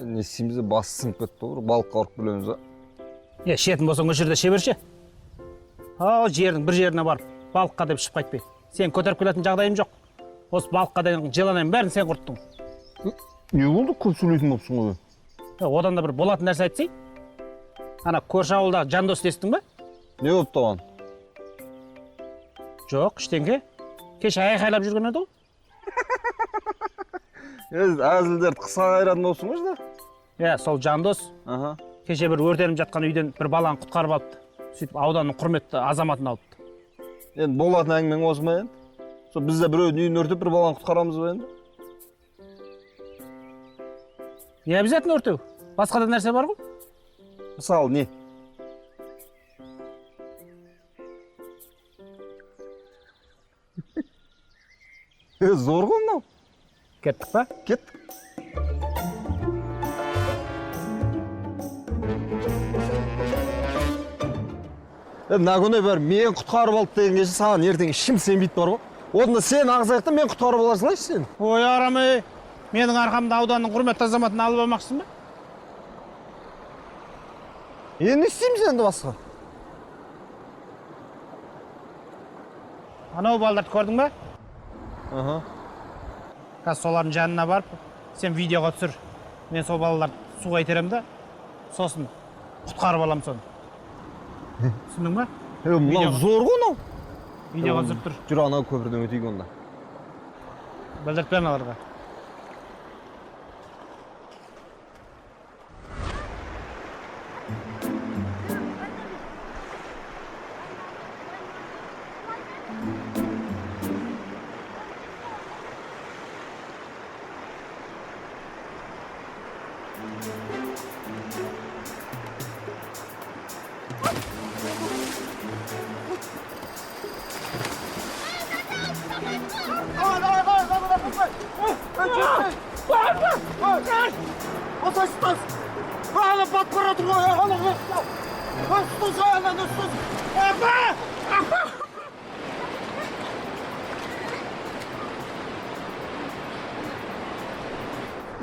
Не істейміз басы сынып кетті ғой, балыққа ұрып білеміз ба? Шетін болсаң о жерде шеберші. Жердің бір жеріне барып, балыққа деп шып қайтпай. Сен көтеріп келетін жағдайым жоқ. Осы балыққа деген желанайым бәрін сен құрттың. Не болды? Көп сөйлейтін болыпсың ғой. Одан да бір болатын нәрсе айтсай. Ана көрші ауылдағы Жандос естің ба? Не болып тоған? Жоқ, іштенге. Кеш айқайлап жүрген еді ғой. Әзілдерді қысқа қайратын болсын ғой. Сол Жандос. Кеше бір өртеніп жатқан үйден бір баланы құтқарып алыпты. Сөйтіп ауданның құрметті азаматын алыпты. Енді болатын әңгімең осы ма енді? Сол бізде біреудің үйін өртеп бір баланы құтқарамыз ба енді? Не обязательно өртеу? Басқа да нәрсе бар ғой? Мысалы не? Зор ғой мынау. Кеттік па? Кеттік. Нагоне бәрі мен құтқарып алды деген кеше саған ертең ішім сенбейді бар ғой. Онда сен ағызаяқта мен құтқарып алар салайшы сен. Ой, арам-ей. Менің арқамда ауданның құрметті азаматын алып алмақсың ба? Не істейміз енді басқа? Анау балдарды көрдің ба? Қазір солардың жанына барып, сен видеоға түсір. Мен сол балаларды суға итерем да, сосын құтқарып алам соны. Түсіндің ба? Мынау зор ғой мынау. Видеоға түсіріп тұр. Жүр анау көпірден өтейік онда. Білдіріп берін аларға.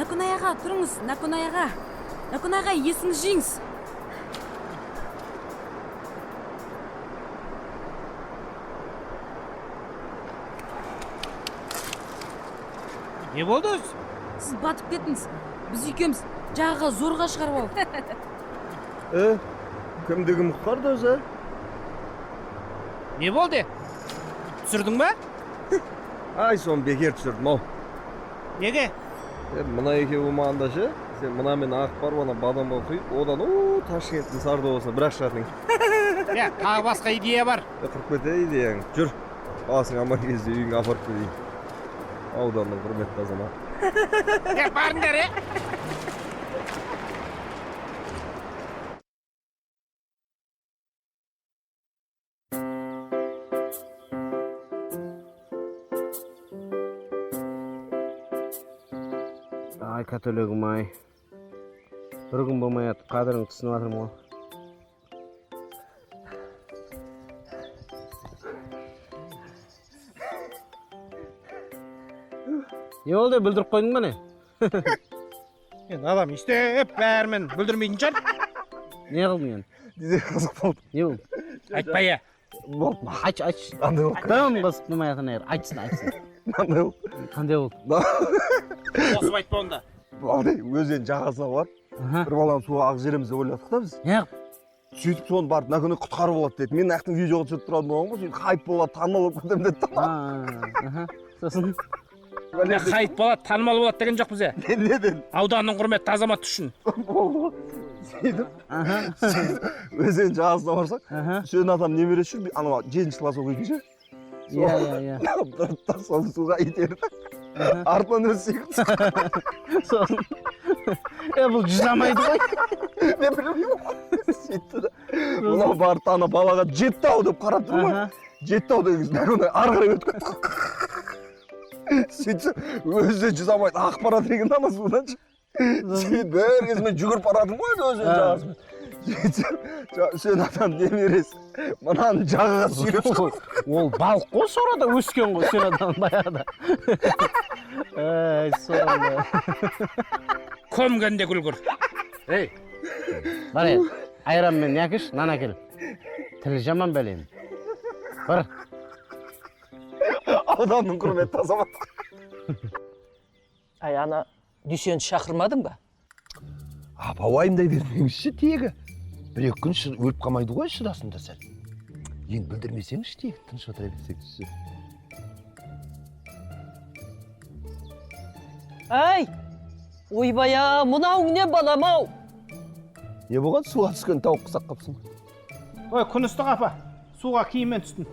Наконаяға, тұрыңыз, Наконаяға. Наконаяға, есіңіз жеңіз. Не болды өз? Сіз батып кеттіңіз. Біз екеуміз жағаға зорға шығарып алдық. Кімдегі мұқтарды өзі? Не болды? Түсірдің ба? Ай, соны бекер түсірдім, ау. Неге? Мына екеуі мағында ше, сен мына мен ағып барып, ана бадамға құйып, одан Ташкенттің Сардобасына бір-ақ шығатын. Тағы басқа идея бар. Құрып кете идеяң. Жүр, басың аман кезде үйіңе апарып кетейін. Ауданның құрметті азаматы. Барыңдар, Ай, катөлігім ай. Бір күн болмай атып, қадырың түсініп атырым ғой. Не болды, бүлдіріп қойдың ба не? Адам істеп бәрімен бүлдірмейтін шығар. Не қылдың енді? Дизе қызық болды. Не болды? Айтпай, Болды. Айт. Қандай болды? Тым қысып болмай атырын әйір. Айтсын. Қандай болды? Қандай болды? Осып айтпа онда. Балдай, өзен жағасына бар. Бір баланы суға ағып жібереміз деп ойладық та біз. Неғып? Сөйтіп соны барып Наконе құтқарып алады деді. Мен ақтың видеоға түсіріп тұратын болған ғой, сөйтіп хайп болады, танымал болып кетемін деді. Сосын? Хайп болады, танымал болады деген жоқ бізде. Не дедin? Ауданның құрметті азаматы үшін. Сөйтіп өзен жағасына барсақ, Сүйен атам немересі жүр, анау 7-ші класс оқитын ше. Иә. Соны суға итерді. Артынан өзі секірді. Сосын? Бұл жүзамайды ғой. Мен білмеймін. Сөйтті да. Мынау барып ана балаға жетті-ау деп қарап тұр ма? Жетті-ау деген Наконе ары қарай өтіп кетті. Сөйтіп өзі жүзамайды ақпарат деген ана судан. Сөйтіп бір кезімен жүгіріп баратым ғой өзен жағасымен. Sen adam ne бересің? Мынаны жағаға сүйреп шығар. Ол балық қой сорада өскен ғой сен адам баяғыда. Ай, сорада. Көмгенде күлгір. Ей, бар ел, айран мен някіш, нан әкел. Тілі жаман бәлем. Бар. Адамның құрметті азамат. Ай, ана Дүйсенді шақырмадың ба? Апа уайымдай бермеңізші тегі. Бір-екі күн өліп қалмайды ғой шыдасын да сәл. Енді білдірмесеңізші тегі, тыныш отыра берсеңізші. Ай, ойбая, мынауың не балам-ау? Не болған суға түскен тауық құсақ қапсың? Ой, күн ыстық апа. Суға киіммен түстім.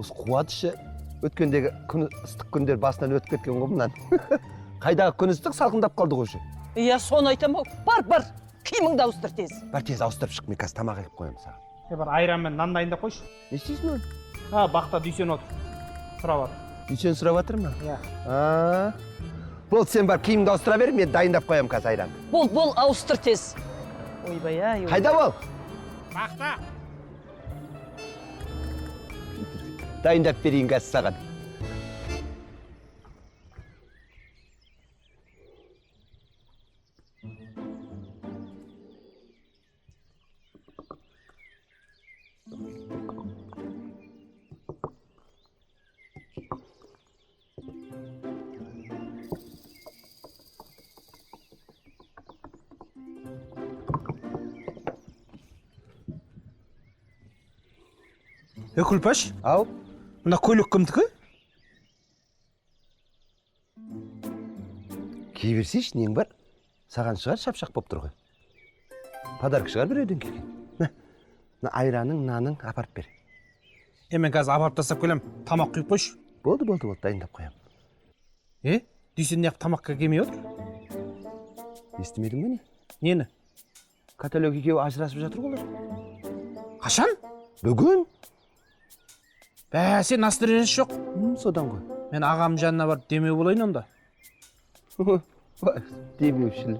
Осы қуатышы өткендегі күн ыстық күндер басынан өтіп кеткен ғой мұнан. Қайдағы күн ыстық салқындап қалды ғой. Иә, соны айтам-ау. Бар, киіміңді ауыстыр тез. Бар тез ауыстырып шық, мен қазір тамақ алып қоямын саған. Бар айран мен нан дайындап қойшы. Не істейсің оны? Бақта Дүйсен отыр. Сұрап отыр. Дүйсен сұрап жатыр ма? Иә. Бол, сен бар киіміңді ауыстыра бер, мен дайындап қоямын қазір айранды. Бол, ауыстыр тез. Ойбай-ай. Қайда бол? Бақта. Дайындап берейін қазір саған. Күлпаш, Ау? мына көйлек кімдікі? Кие берсейші, нең бар? Саған шығар шапшақ боп тұр ғой. Подарок шығар біреуден келген. Мына айраның, наның апарып бер. Мен қазір апарып тастап келем, тамақ құйып қойшы. Болды, дайындап қоямын. Дүйсен неғып тамаққа келмей отыр? Естімедің бе не? Нені? Каталог екеуі ажырасып жатыр олар. Қашан? Бүгін? Сен настроениесі жоқ. Содан ғой. Мен ағам жанына барып демеу болайын онда. Демеушіл.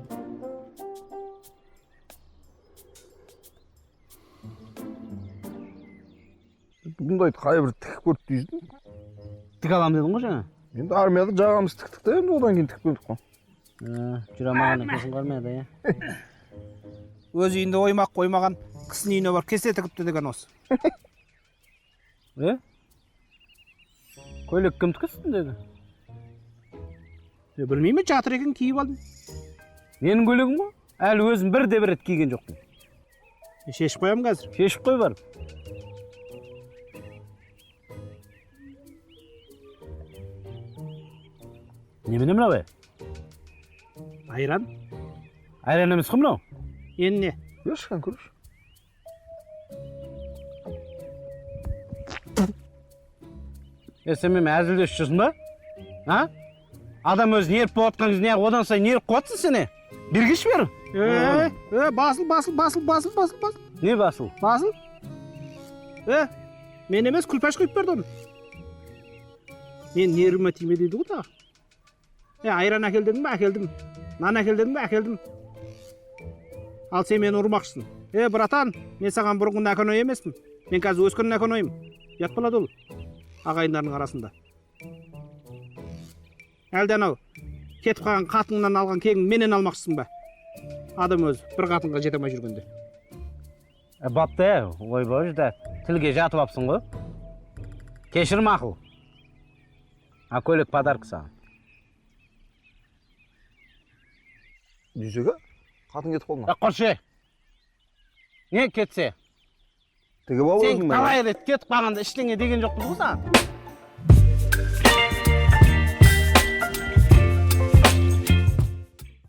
Бұндайды қай бір тік көрді дейсің? Тік алам дедің ғой жаңа? Енді армияда жағамыз тіктікті, енді одан кейін тік көрдік қой. Жүр амағаны көзін қармайды, иә? Өз үйінде оймақ қоймаған, кісінің үйіне бар кесе тігіпті деген осы. Көйлек кім тікісін деді? Білмеймін, жатыр екен киіп алдым. Менің көйлегім ғой? Әлі өзім бір рет киген жоқпын. Шешіп қоям қазір. Шешіп қой барып. Немене мынау бе? Айран. Айран емес қой мынау? Енді не? Көрші. Сен мен әзілдес жүрсің ба? Адам өзін еріп болатқан кезде одан сайын еріп қуатсың сені? Бергіш бер. Басыл. Не басыл? Басыл. Мен емес, Күлпаш құйып берді оны. Мен нервіме тиме дейді ғой тағы. Айран әкел дедің бе? Әкелдім. Нан әкел дедің бе? Әкелдім. Ал сен мені ұрмақшысың. Братан, мен саған бұрынғы әкеной емеспін. Мен қазір өскенін әкенойым. Ят болады ол. Ағайындардың арасында. Әлде анау кетіп қалған қатыңнан алған кегін менен алмақшысың ба? Адам өзі бір қатынға жете алмай жүргенде. Бапты, ойбай да тілге жатып апсың ғой. Кешір мақұл. Көйлек подарок саған. Дүйсеге? Қатын кетіп қалдың. Қорше. Не кетсе? Теге бау өзің сен қалай рет кетіп қалғанда іштеңе деген жоқпыз ғой саған?